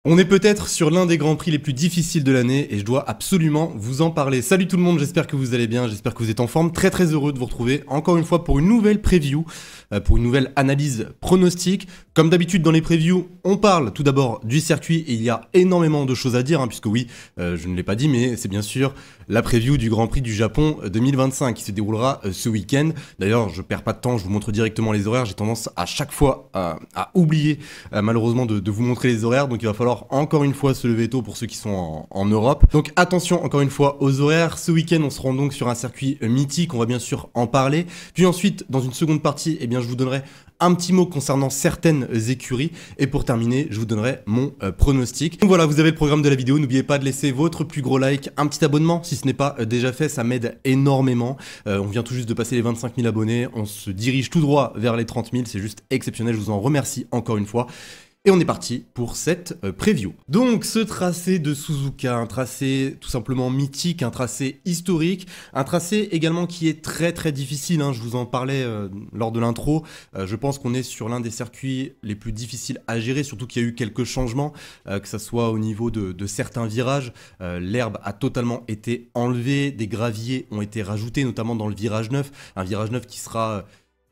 On est peut-être sur l'un des grands prix les plus difficiles de l'année et je dois absolument vous en parler. Salut tout le monde, j'espère que vous allez bien, j'espère que vous êtes en forme. Très heureux de vous retrouver encore une fois pour une nouvelle preview, pour une nouvelle analyse pronostique. Comme d'habitude dans les previews, on parle tout d'abord du circuit et il y a énormément de choses à dire, puisque oui, je ne l'ai pas dit, mais c'est bien sûr la preview du Grand Prix du Japon 2025 qui se déroulera ce week-end. D'ailleurs, je perds pas de temps, je vous montre directement les horaires. J'ai tendance à chaque fois à oublier malheureusement de vous montrer les horaires, donc il va falloir encore une fois se lever tôt pour ceux qui sont en Europe. Donc attention encore une fois aux horaires. Ce week-end, on se rend donc sur un circuit mythique, on va bien sûr en parler. Puis ensuite, dans une seconde partie, eh bien, je vous donnerai un petit mot concernant certaines écuries. Et pour terminer, je vous donnerai mon pronostic. Donc voilà, vous avez le programme de la vidéo. N'oubliez pas de laisser votre plus gros like, un petit abonnement si ce n'est pas déjà fait, ça m'aide énormément. On vient tout juste de passer les 25 000 abonnés. On se dirige tout droit vers les 30 000. C'est juste exceptionnel. Je vous en remercie encore une fois. Et on est parti pour cette preview. Donc ce tracé de Suzuka, un tracé tout simplement mythique, un tracé historique, un tracé également qui est très difficile, je vous en parlais lors de l'intro. Je pense qu'on est sur l'un des circuits les plus difficiles à gérer, surtout qu'il y a eu quelques changements, que ce soit au niveau de certains virages. L'herbe a totalement été enlevée, des graviers ont été rajoutés, notamment dans le virage 9, un virage 9 qui sera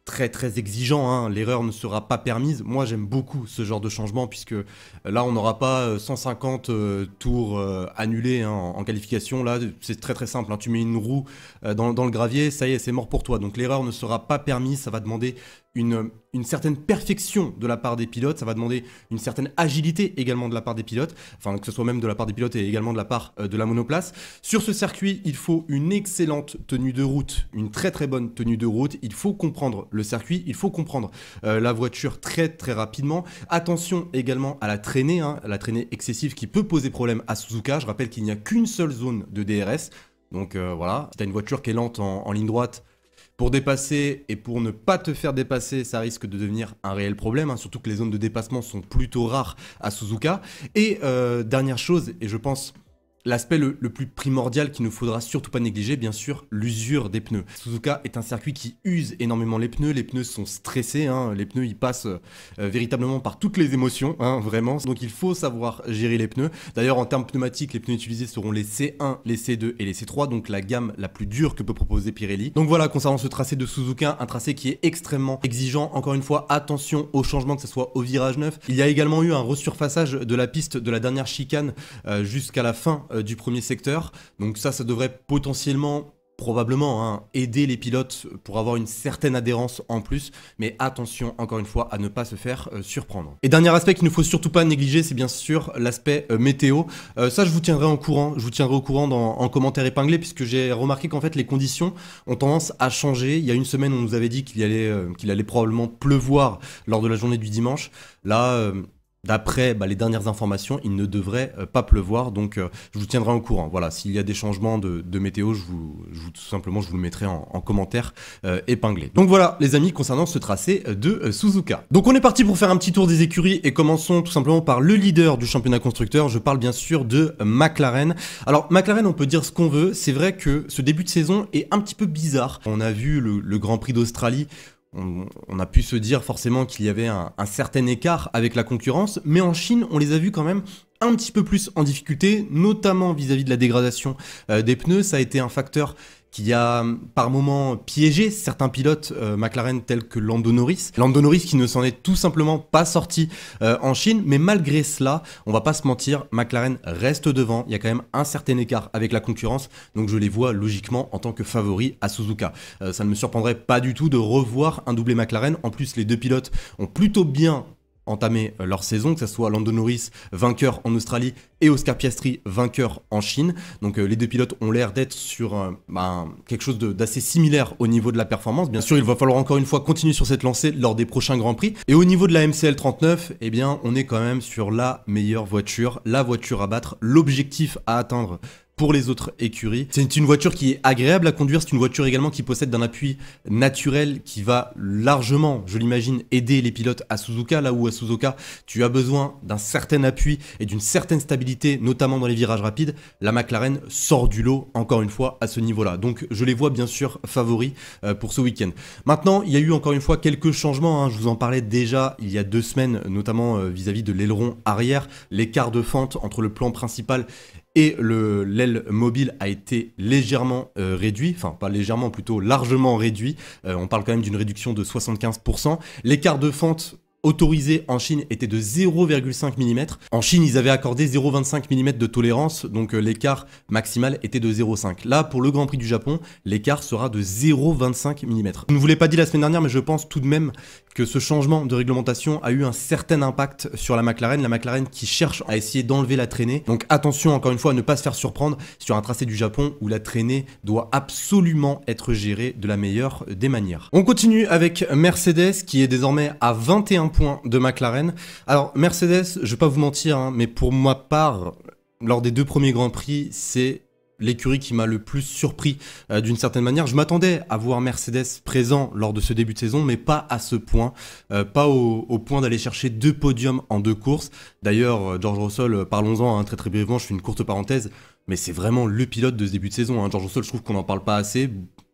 très exigeant, l'erreur ne sera pas permise. Moi j'aime beaucoup ce genre de changement puisque là on n'aura pas 150 tours annulés en qualification. Là c'est très simple, tu mets une roue dans le gravier, ça y est, c'est mort pour toi. Donc l'erreur ne sera pas permise, ça va demander une certaine perfection de la part des pilotes, ça va demander une certaine agilité également de la part des pilotes, enfin que ce soit même de la part des pilotes et également de la part de la monoplace. Sur ce circuit, il faut une excellente tenue de route, une très bonne tenue de route, il faut comprendre le circuit, il faut comprendre la voiture très rapidement. Attention également à la traînée excessive qui peut poser problème à Suzuka. Je rappelle qu'il n'y a qu'une seule zone de DRS, donc voilà, si tu as une voiture qui est lente en ligne droite, pour dépasser et pour ne pas te faire dépasser, ça risque de devenir un réel problème, surtout que les zones de dépassement sont plutôt rares à Suzuka. Et dernière chose, et je pense l'aspect le plus primordial qu'il ne faudra surtout pas négliger, bien sûr, l'usure des pneus. Suzuka est un circuit qui use énormément les pneus sont stressés, les pneus ils passent véritablement par toutes les émotions, vraiment. Donc il faut savoir gérer les pneus. D'ailleurs en termes pneumatiques, les pneus utilisés seront les C1, les C2 et les C3, donc la gamme la plus dure que peut proposer Pirelli. Donc voilà, concernant ce tracé de Suzuka, un tracé qui est extrêmement exigeant. Encore une fois, attention aux changements, que ce soit au virage 9. Il y a également eu un resurfaçage de la piste de la dernière chicane jusqu'à la fin du premier secteur, donc ça devrait potentiellement, probablement, aider les pilotes pour avoir une certaine adhérence en plus, mais attention encore une fois à ne pas se faire surprendre. Et dernier aspect qu'il ne faut surtout pas négliger, c'est bien sûr l'aspect météo. Ça je vous tiendrai au courant, en commentaire épinglé, puisque j'ai remarqué qu'en fait les conditions ont tendance à changer. Il y a une semaine on nous avait dit qu'il allait probablement pleuvoir lors de la journée du dimanche. Là d'après les dernières informations, il ne devrait pas pleuvoir, donc je vous tiendrai au courant. Voilà, s'il y a des changements de météo, tout simplement, je vous le mettrai en commentaire épinglé. Donc voilà, les amis, concernant ce tracé de Suzuka. Donc on est parti pour faire un petit tour des écuries et commençons tout simplement par le leader du championnat constructeur. Je parle bien sûr de McLaren. Alors McLaren, on peut dire ce qu'on veut. C'est vrai que ce début de saison est un petit peu bizarre. On a vu le Grand Prix d'Australie. On a pu se dire forcément qu'il y avait un certain écart avec la concurrence, mais en Chine, on les a vus quand même un petit peu plus en difficulté, notamment vis-à-vis de la dégradation des pneus. Ça a été un facteur qui a par moments piégé certains pilotes McLaren tels que Lando Norris. Lando Norris qui ne s'en est tout simplement pas sorti en Chine, mais malgré cela, on va pas se mentir, McLaren reste devant. Il y a quand même un certain écart avec la concurrence, donc je les vois logiquement en tant que favoris à Suzuka. Ça ne me surprendrait pas du tout de revoir un doublé McLaren. En plus, les deux pilotes ont plutôt bien entamé leur saison, que ce soit Lando Norris vainqueur en Australie et Oscar Piastri vainqueur en Chine. Donc les deux pilotes ont l'air d'être sur quelque chose d'assez similaire au niveau de la performance. Bien sûr, il va falloir encore une fois continuer sur cette lancée lors des prochains Grands Prix. Et au niveau de la MCL 39, eh bien, on est quand même sur la meilleure voiture, la voiture à battre, l'objectif à atteindre pour les autres écuries. C'est une voiture qui est agréable à conduire, c'est une voiture également qui possède un appui naturel qui va largement, je l'imagine, aider les pilotes à Suzuka, là où à Suzuka, tu as besoin d'un certain appui et d'une certaine stabilité, notamment dans les virages rapides. La McLaren sort du lot, encore une fois, à ce niveau-là. Donc je les vois bien sûr favoris pour ce week-end. Maintenant, il y a eu encore une fois quelques changements, hein. Je vous en parlais déjà il y a 2 semaines, notamment vis-à-vis de l'aileron arrière. L'écart de fente entre le plan principal et l'aile mobile a été légèrement réduit, enfin pas légèrement, plutôt largement réduit. On parle quand même d'une réduction de 75%. L'écart de fente autorisé en Chine était de 0,5 mm. En Chine, ils avaient accordé 0,25 mm de tolérance, donc l'écart maximal était de 0,5. Là, pour le Grand Prix du Japon, l'écart sera de 0,25 mm. Je ne vous l'ai pas dit la semaine dernière, mais je pense tout de même que ce changement de réglementation a eu un certain impact sur la McLaren qui cherche à essayer d'enlever la traînée. Donc attention encore une fois à ne pas se faire surprendre sur un tracé du Japon où la traînée doit absolument être gérée de la meilleure des manières. On continue avec Mercedes qui est désormais à 21 points de McLaren. Alors Mercedes, je vais pas vous mentir, hein, mais pour ma part, lors des 2 premiers Grands Prix, c'est l'écurie qui m'a le plus surpris d'une certaine manière. Je m'attendais à voir Mercedes présent lors de ce début de saison, mais pas à ce point, pas au point d'aller chercher 2 podiums en 2 courses. D'ailleurs, George Russell, parlons-en hein, très brièvement, je fais une courte parenthèse, mais c'est vraiment le pilote de ce début de saison. Hein. George Russell, je trouve qu'on n'en parle pas assez,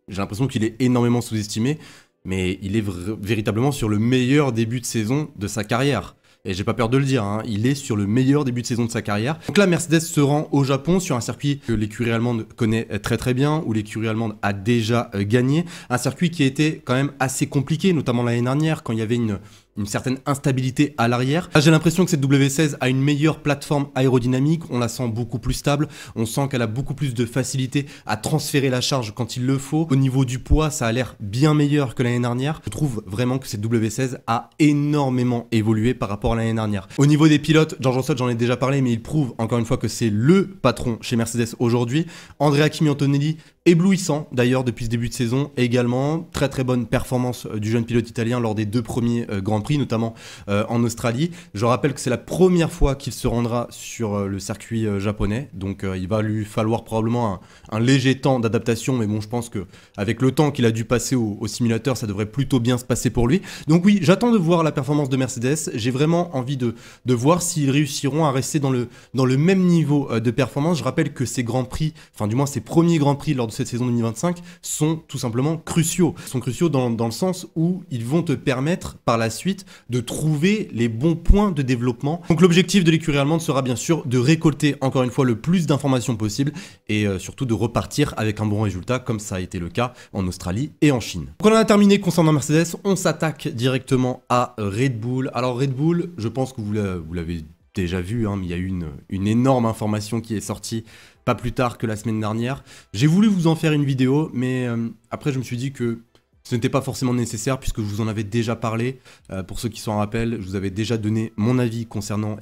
j'ai l'impression qu'il est énormément sous-estimé, mais il est véritablement sur le meilleur début de saison de sa carrière. Et j'ai pas peur de le dire, hein, il est sur le meilleur début de saison de sa carrière. Donc là, Mercedes se rend au Japon sur un circuit que l'écurie allemande connaît très bien, où l'écurie allemande a déjà gagné. Un circuit qui a été quand même assez compliqué, notamment l'année dernière, quand il y avait une certaine instabilité à l'arrière. Là, j'ai l'impression que cette W16 a une meilleure plateforme aérodynamique, on la sent beaucoup plus stable, on sent qu'elle a beaucoup plus de facilité à transférer la charge quand il le faut. Au niveau du poids, ça a l'air bien meilleur que l'année dernière. Je trouve vraiment que cette W16 a énormément évolué par rapport à l'année dernière. Au niveau des pilotes, George Russell, j'en ai déjà parlé, mais il prouve encore une fois que c'est le patron chez Mercedes aujourd'hui. Andrea Kimi Antonelli, éblouissant d'ailleurs depuis ce début de saison également. Très bonne performance du jeune pilote italien lors des 2 premiers Grands Prix, notamment en Australie. Je rappelle que c'est la première fois qu'il se rendra sur le circuit japonais, donc il va lui falloir probablement un léger temps d'adaptation, mais bon, je pense que avec le temps qu'il a dû passer au simulateur, ça devrait plutôt bien se passer pour lui. Donc oui, j'attends de voir la performance de Mercedes. J'ai vraiment envie de voir s'ils réussiront à rester dans le même niveau de performance. Je rappelle que ces Grands Prix, enfin du moins ces premiers Grands Prix lors de cette saison 2025 sont tout simplement cruciaux. Ils sont cruciaux dans le sens où ils vont te permettre par la suite de trouver les bons points de développement. Donc l'objectif de l'écurie allemande sera bien sûr de récolter encore une fois le plus d'informations possible et surtout de repartir avec un bon résultat comme ça a été le cas en Australie et en Chine. Donc on en a terminé concernant Mercedes, on s'attaque directement à Red Bull. Alors Red Bull, je pense que vous l'avez déjà vu, hein, mais il y a eu une énorme information qui est sortie pas plus tard que la semaine dernière. J'ai voulu vous en faire une vidéo, mais après je me suis dit que ce n'était pas forcément nécessaire puisque je vous en avais déjà parlé. Pour ceux qui s'en rappellent, je vous avais déjà donné mon avis concernant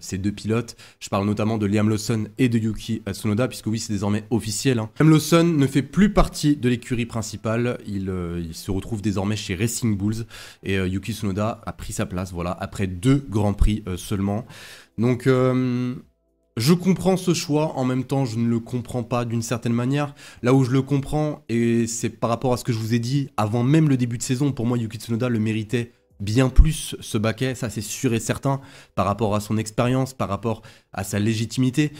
ces 2 pilotes. Je parle notamment de Liam Lawson et de Yuki Tsunoda, puisque oui, c'est désormais officiel. Hein. Liam Lawson ne fait plus partie de l'écurie principale. Il se retrouve désormais chez Racing Bulls. Et Yuki Tsunoda a pris sa place, voilà, après 2 Grands Prix seulement. Donc je comprends ce choix, en même temps je ne le comprends pas d'une certaine manière. Là où je le comprends, et c'est par rapport à ce que je vous ai dit avant même le début de saison, pour moi Yuki Tsunoda le méritait bien plus ce baquet, ça c'est sûr et certain, par rapport à son expérience, par rapport à sa légitimité.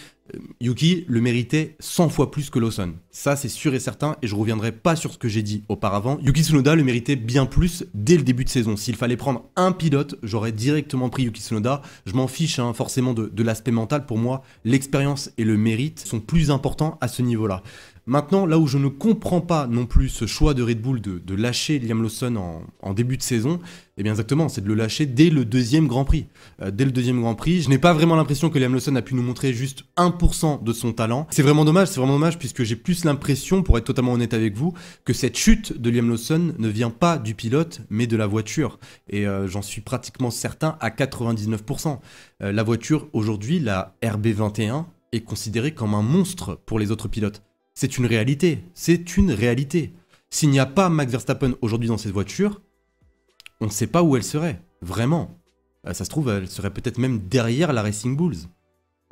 Yuki le méritait 100 fois plus que Lawson. Ça c'est sûr et certain et je reviendrai pas sur ce que j'ai dit auparavant. Yuki Tsunoda le méritait bien plus dès le début de saison. S'il fallait prendre un pilote, j'aurais directement pris Yuki Tsunoda. Je m'en fiche hein, forcément de l'aspect mental. Pour moi, l'expérience et le mérite sont plus importants à ce niveau-là. Maintenant, là où je ne comprends pas non plus ce choix de Red Bull de lâcher Liam Lawson en début de saison, eh bien exactement, c'est de le lâcher dès le 2e Grand Prix. Dès le 2e Grand Prix, je n'ai pas vraiment l'impression que Liam Lawson a pu nous montrer juste 1% de son talent. C'est vraiment dommage puisque j'ai plus l'impression, pour être totalement honnête avec vous, que cette chute de Liam Lawson ne vient pas du pilote, mais de la voiture. Et j'en suis pratiquement certain à 99%. La voiture, aujourd'hui, la RB21, est considérée comme un monstre pour les autres pilotes. C'est une réalité, S'il n'y a pas Max Verstappen aujourd'hui dans cette voiture, on ne sait pas où elle serait, vraiment. Ça se trouve, elle serait peut-être même derrière la Racing Bulls.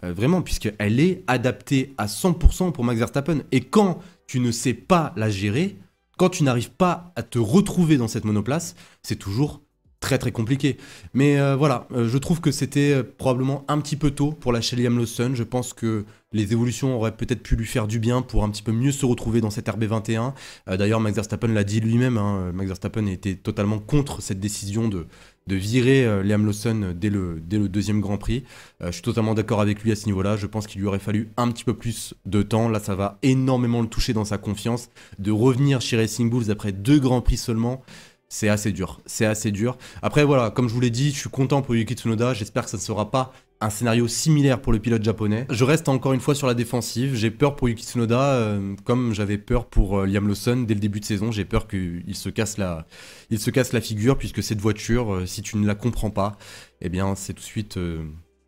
vraiment, puisqu'elle est adaptée à 100% pour Max Verstappen. Et quand tu ne sais pas la gérer, quand tu n'arrives pas à te retrouver dans cette monoplace, c'est toujours très très compliqué. Mais voilà, je trouve que c'était probablement un petit peu tôt pour lâcher Liam Lawson. Je pense que les évolutions auraient peut-être pu lui faire du bien pour un petit peu mieux se retrouver dans cette RB21. D'ailleurs, Max Verstappen l'a dit lui-même, hein, Max Verstappen était totalement contre cette décision de virer Liam Lawson dès le deuxième Grand Prix. Je suis totalement d'accord avec lui à ce niveau-là. Je pense qu'il lui aurait fallu un petit peu plus de temps. Là, ça va énormément le toucher dans sa confiance. De revenir chez Racing Bulls après 2 Grands Prix seulement, c'est assez dur, c'est assez dur. Après voilà, comme je vous l'ai dit, je suis content pour Yuki Tsunoda, j'espère que ça ne sera pas un scénario similaire pour le pilote japonais. Je reste encore une fois sur la défensive, j'ai peur pour Yuki Tsunoda, comme j'avais peur pour Liam Lawson dès le début de saison, j'ai peur qu'il se casse la figure, puisque cette voiture, si tu ne la comprends pas, eh bien c'est tout de suite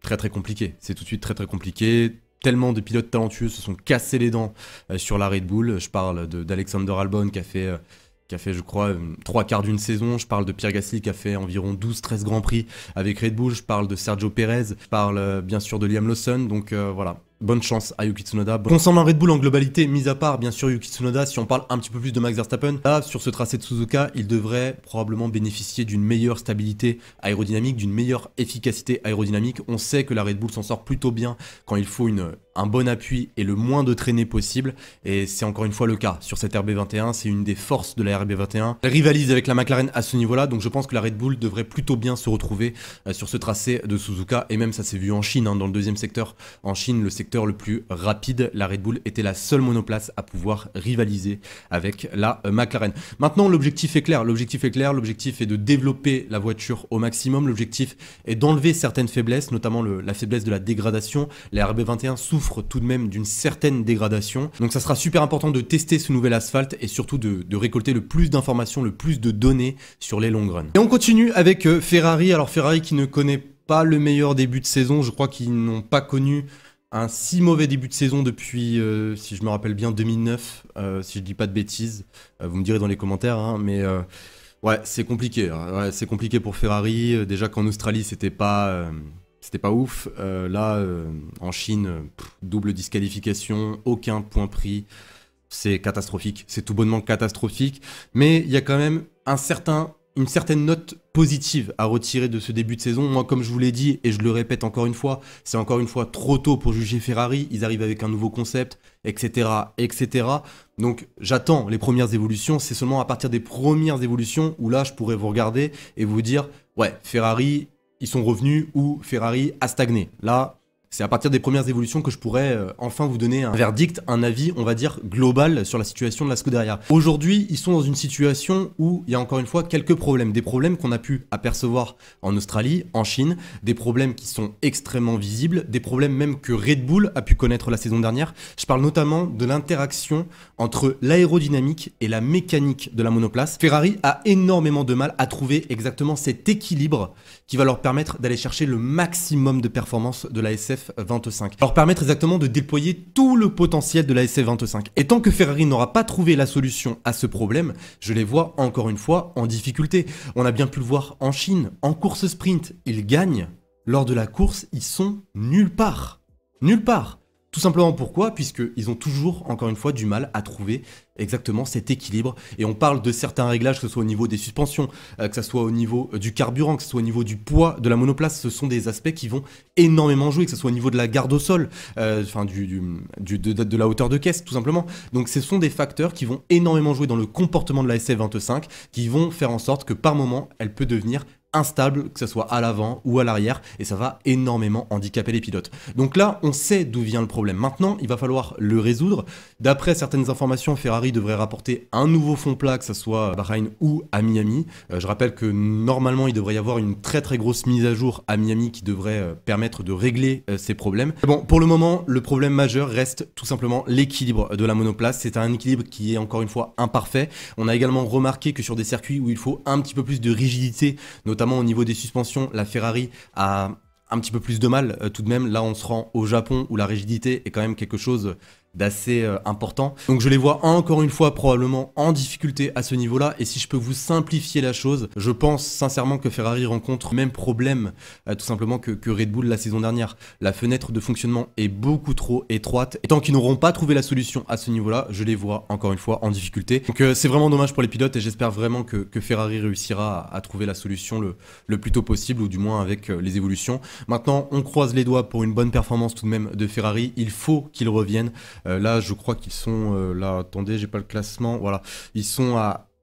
très très compliqué, c'est tout de suite très très compliqué. Tellement de pilotes talentueux se sont cassés les dents sur la Red Bull, je parle d'Alexander Albon qui a fait, je crois, 3/4 d'une saison. Je parle de Pierre Gasly qui a fait environ 12-13 Grands Prix avec Red Bull. Je parle de Sergio Perez. Je parle bien sûr de Liam Lawson. Donc voilà, bonne chance à Yuki Tsunoda. Concernant Red Bull en globalité, mis à part bien sûr Yuki Tsunoda, si on parle un petit peu plus de Max Verstappen, là sur ce tracé de Suzuka, il devrait probablement bénéficier d'une meilleure stabilité aérodynamique, d'une meilleure efficacité aérodynamique. On sait que la Red Bull s'en sort plutôt bien quand il faut un bon appui et le moins de traînées possible, et c'est encore une fois le cas sur cette RB21, c'est une des forces de la RB21. Elle rivalise avec la McLaren à ce niveau-là, donc je pense que la Red Bull devrait plutôt bien se retrouver sur ce tracé de Suzuka, et même ça s'est vu en Chine, hein, dans le deuxième secteur. En Chine, le secteur le plus rapide, la Red Bull était la seule monoplace à pouvoir rivaliser avec la McLaren. Maintenant, l'objectif est clair, l'objectif est de développer la voiture au maximum, l'objectif est d'enlever certaines faiblesses, notamment la faiblesse de la dégradation. La RB21 souffre tout de même d'une certaine dégradation. Donc ça sera super important de tester ce nouvel asphalte et surtout de récolter le plus d'informations, le plus de données sur les long runs. Et on continue avec Ferrari. Alors Ferrari qui ne connaît pas le meilleur début de saison, je crois qu'ils n'ont pas connu un si mauvais début de saison depuis, si je me rappelle bien, 2009, si je dis pas de bêtises. Vous me direz dans les commentaires, hein, mais ouais, c'est compliqué. Ouais, c'est compliqué pour Ferrari. Déjà qu'en Australie, c'était pas ouf. Là, en Chine, double disqualification, aucun point pris. C'est catastrophique. C'est tout bonnement catastrophique. Mais il y a quand même une certaine note positive à retirer de ce début de saison. Moi, comme je vous l'ai dit, et je le répète encore une fois, c'est encore une fois trop tôt pour juger Ferrari. Ils arrivent avec un nouveau concept, etc., etc. Donc, j'attends les premières évolutions. C'est seulement à partir des premières évolutions où là, je pourrais vous regarder et vous dire, ouais, Ferrari, ils sont revenus ou Ferrari a stagné. Là, c'est à partir des premières évolutions que je pourrais enfin vous donner un verdict, un avis, on va dire, global sur la situation de la Scuderia. Aujourd'hui, ils sont dans une situation où il y a encore une fois quelques problèmes. Des problèmes qu'on a pu apercevoir en Australie, en Chine, des problèmes qui sont extrêmement visibles, des problèmes même que Red Bull a pu connaître la saison dernière. Je parle notamment de l'interaction entre l'aérodynamique et la mécanique de la monoplace. Ferrari a énormément de mal à trouver exactement cet équilibre qui va leur permettre d'aller chercher le maximum de performance de la SF25. Leur permettre exactement de déployer tout le potentiel de la SF25. Et tant que Ferrari n'aura pas trouvé la solution à ce problème, je les vois encore une fois en difficulté. On a bien pu le voir en Chine, en course sprint, ils gagnent. Lors de la course, ils sont nulle part. Nulle part. Tout simplement pourquoi? Puisqu'ils ont toujours, encore une fois, du mal à trouver exactement cet équilibre. Et on parle de certains réglages, que ce soit au niveau des suspensions, que ce soit au niveau du carburant, que ce soit au niveau du poids de la monoplace. Ce sont des aspects qui vont énormément jouer, que ce soit au niveau de la garde au sol, enfin de la hauteur de caisse, tout simplement. Donc ce sont des facteurs qui vont énormément jouer dans le comportement de la SF25, qui vont faire en sorte que par moment, elle peut devenir instable, que ce soit à l'avant ou à l'arrière, et ça va énormément handicaper les pilotes. Donc là, on sait d'où vient le problème. Maintenant, il va falloir le résoudre. D'après certaines informations, Ferrari devrait rapporter un nouveau fond plat, que ce soit à Bahreïn ou à Miami. Je rappelle que normalement, il devrait y avoir une très très grosse mise à jour à Miami qui devrait permettre de régler ces problèmes. Bon, pour le moment, le problème majeur reste tout simplement l'équilibre de la monoplace. C'est un équilibre qui est encore une fois imparfait. On a également remarqué que sur des circuits où il faut un petit peu plus de rigidité, notamment au niveau des suspensions, la Ferrari a un petit peu plus de mal tout de même. Là, on se rend au Japon où la rigidité est quand même quelque chose d'assez important. Donc je les vois encore une fois probablement en difficulté à ce niveau-là. Et si je peux vous simplifier la chose, je pense sincèrement que Ferrari rencontre le même problème tout simplement que Red Bull la saison dernière. La fenêtre de fonctionnement est beaucoup trop étroite. Et tant qu'ils n'auront pas trouvé la solution à ce niveau-là, je les vois encore une fois en difficulté. Donc c'est vraiment dommage pour les pilotes et j'espère vraiment que Ferrari réussira à trouver la solution le plus tôt possible, ou du moins avec les évolutions. Maintenant, on croise les doigts pour une bonne performance tout de même de Ferrari. Il faut qu'ils reviennent. Là, je crois qu'ils sont... là, attendez, j'ai pas le classement. Voilà, ils sont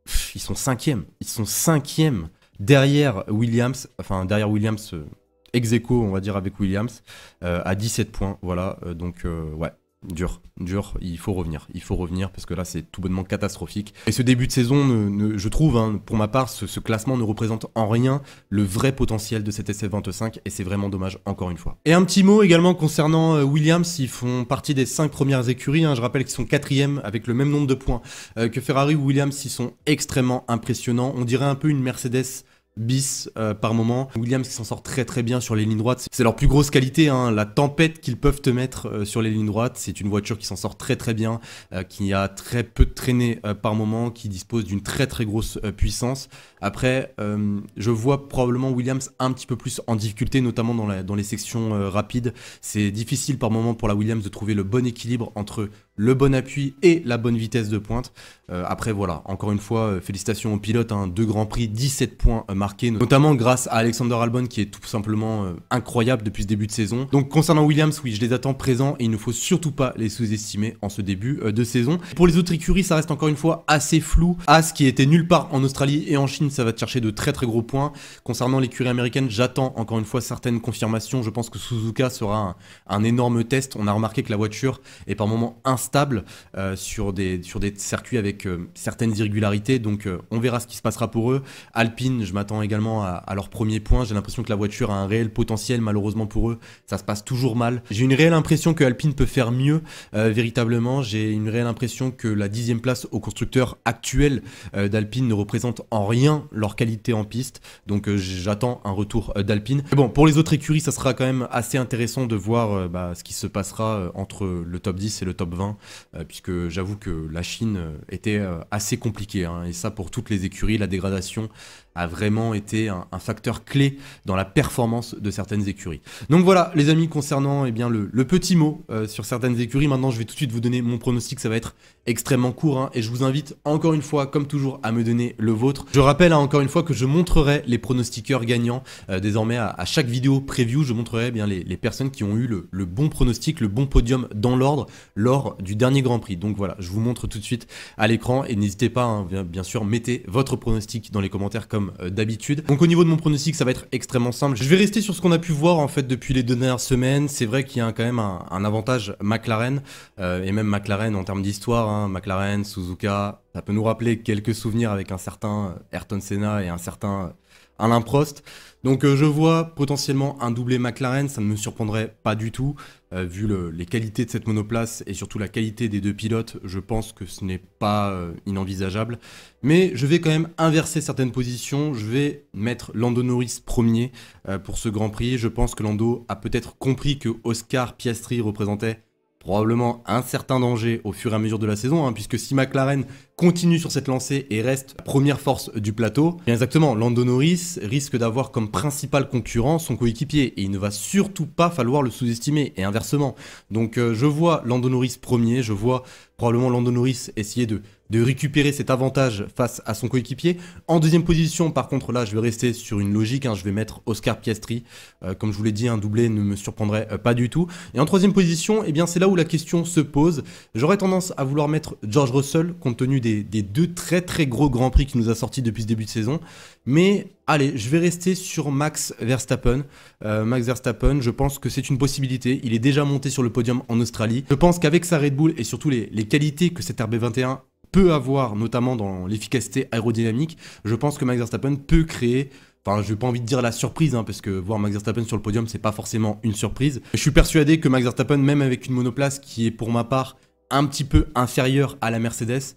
5e. Ils sont 5e derrière Williams. Enfin, derrière Williams, ex aequo, on va dire, avec Williams, à 17 points. Voilà, donc, ouais. Dur, il faut revenir parce que là c'est tout bonnement catastrophique. Et ce début de saison, je trouve, hein, pour ma part, ce classement ne représente en rien le vrai potentiel de cette SF25 et c'est vraiment dommage encore une fois. Et un petit mot également concernant Williams, ils font partie des 5 premières écuries, hein, je rappelle qu'ils sont 4e avec le même nombre de points que Ferrari ou Williams, ils sont extrêmement impressionnants, on dirait un peu une Mercedes bis par moment. Williams qui s'en sort très bien sur les lignes droites, c'est leur plus grosse qualité, hein, la tempête qu'ils peuvent te mettre sur les lignes droites. C'est une voiture qui s'en sort très bien, qui a très peu de traînée par moment, qui dispose d'une très grosse puissance. Après, je vois probablement Williams un petit peu plus en difficulté, notamment dans les sections rapides. C'est difficile par moment pour la Williams de trouver le bon équilibre entre le bon appui et la bonne vitesse de pointe. Après voilà, encore une fois, félicitations aux pilotes, hein, 2 Grands Prix, 17 points marqués, notamment grâce à Alexander Albon qui est tout simplement incroyable depuis ce début de saison. Donc concernant Williams, oui, je les attends présents et il ne faut surtout pas les sous-estimer en ce début de saison. Pour les autres écuries, ça reste encore une fois assez flou. As qui était nulle part en Australie et en Chine, ça va te chercher de très gros points. Concernant l'écurie américaine, j'attends encore une fois certaines confirmations. Je pense que Suzuka sera un énorme test. On a remarqué que la voiture est par moments instable sur des circuits avec certaines irrégularités, donc on verra ce qui se passera pour eux. Alpine, je m'attends également à leur premier point. J'ai l'impression que la voiture a un réel potentiel, malheureusement pour eux, ça se passe toujours mal. J'ai une réelle impression que Alpine peut faire mieux, véritablement. J'ai une réelle impression que la 10e place au constructeur actuel d'Alpine ne représente en rien leur qualité en piste, donc j'attends un retour d'Alpine. Bon, pour les autres écuries, ça sera quand même assez intéressant de voir ce qui se passera entre le top 10 et le top 20, puisque j'avoue que la Chine était assez compliquée, hein, et ça pour toutes les écuries, la dégradation a vraiment été un facteur clé dans la performance de certaines écuries. Donc voilà les amis, concernant le petit mot sur certaines écuries. Maintenant je vais tout de suite vous donner mon pronostic, ça va être extrêmement court, hein, et je vous invite encore une fois comme toujours à me donner le vôtre. Je rappelle encore une fois que je montrerai les pronostiqueurs gagnants désormais à chaque vidéo preview. Je montrerai les personnes qui ont eu le bon pronostic, le bon podium dans l'ordre lors du dernier Grand Prix. Donc voilà, je vous montre tout de suite à l'écran et n'hésitez pas, hein, bien sûr, mettez votre pronostic dans les commentaires comme d'habitude. Donc au niveau de mon pronostic, ça va être extrêmement simple. Je vais rester sur ce qu'on a pu voir en fait depuis les 2 dernières semaines. C'est vrai qu'il y a quand même un avantage McLaren, et même McLaren en termes d'histoire, hein, McLaren, Suzuka, ça peut nous rappeler quelques souvenirs avec un certain Ayrton Senna et un certain Alain Prost. Donc je vois potentiellement un doublé McLaren, ça ne me surprendrait pas du tout, vu les qualités de cette monoplace et surtout la qualité des 2 pilotes, je pense que ce n'est pas inenvisageable. Mais je vais quand même inverser certaines positions, je vais mettre Lando Norris premier pour ce Grand Prix. Je pense que Lando a peut-être compris que Oscar Piastri représentait probablement un certain danger au fur et à mesure de la saison, hein, puisque si McLaren continue sur cette lancée et reste première force du plateau, bien exactement, Lando Norris risque d'avoir comme principal concurrent son coéquipier et il ne va surtout pas falloir le sous-estimer et inversement. Donc je vois Lando Norris premier, je vois probablement Lando Norris essayer de récupérer cet avantage face à son coéquipier. En deuxième position, par contre, là, je vais rester sur une logique, hein, je vais mettre Oscar Piastri. Comme je vous l'ai dit, un doublé ne me surprendrait pas du tout. Et en troisième position, eh bien, c'est là où la question se pose. J'aurais tendance à vouloir mettre George Russell, compte tenu des 2 très gros Grands Prix qu'il nous a sortis depuis ce début de saison. Mais allez, je vais rester sur Max Verstappen. Max Verstappen, je pense que c'est une possibilité. Il est déjà monté sur le podium en Australie. Je pense qu'avec sa Red Bull et surtout les qualités que cette RB21 peut avoir, notamment dans l'efficacité aérodynamique, je pense que Max Verstappen peut créer... Enfin, je n'ai pas envie de dire la surprise, hein, parce que voir Max Verstappen sur le podium, c'est pas forcément une surprise. Je suis persuadé que Max Verstappen, même avec une monoplace qui est pour ma part un petit peu inférieure à la Mercedes,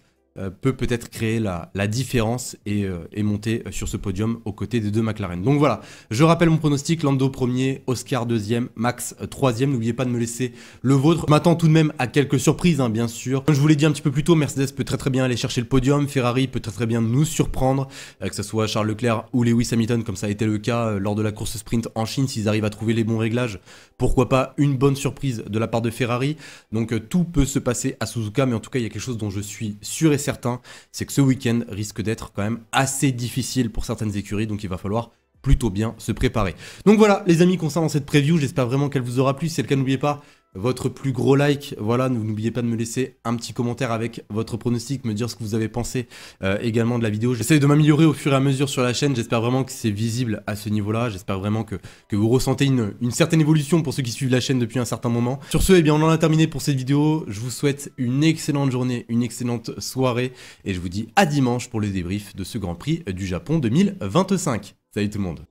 peut peut-être créer la différence et monter sur ce podium aux côtés des deux McLaren. Donc voilà, je rappelle mon pronostic, Lando premier, Oscar deuxième, Max troisième. N'oubliez pas de me laisser le vôtre. Je m'attends tout de même à quelques surprises, hein, bien sûr. Comme je vous l'ai dit un petit peu plus tôt, Mercedes peut très bien aller chercher le podium, Ferrari peut très bien nous surprendre, que ce soit Charles Leclerc ou Lewis Hamilton, comme ça a été le cas lors de la course sprint en Chine. S'ils arrivent à trouver les bons réglages, pourquoi pas une bonne surprise de la part de Ferrari. Donc tout peut se passer à Suzuka, mais en tout cas il y a quelque chose dont je suis sûr et certain, c'est que ce week-end risque d'être quand même assez difficile pour certaines écuries, donc il va falloir plutôt bien se préparer. Donc voilà les amis, concernant cette preview, j'espère vraiment qu'elle vous aura plu. Si c'est le cas, n'oubliez pas votre plus gros like, voilà, n'oubliez pas de me laisser un petit commentaire avec votre pronostic, me dire ce que vous avez pensé également de la vidéo. J'essaie de m'améliorer au fur et à mesure sur la chaîne, j'espère vraiment que c'est visible à ce niveau-là, j'espère vraiment que vous ressentez une certaine évolution pour ceux qui suivent la chaîne depuis un certain moment. Sur ce, eh bien, on en a terminé pour cette vidéo, je vous souhaite une excellente journée, une excellente soirée, et je vous dis à dimanche pour le débrief de ce Grand Prix du Japon 2025. Salut tout le monde.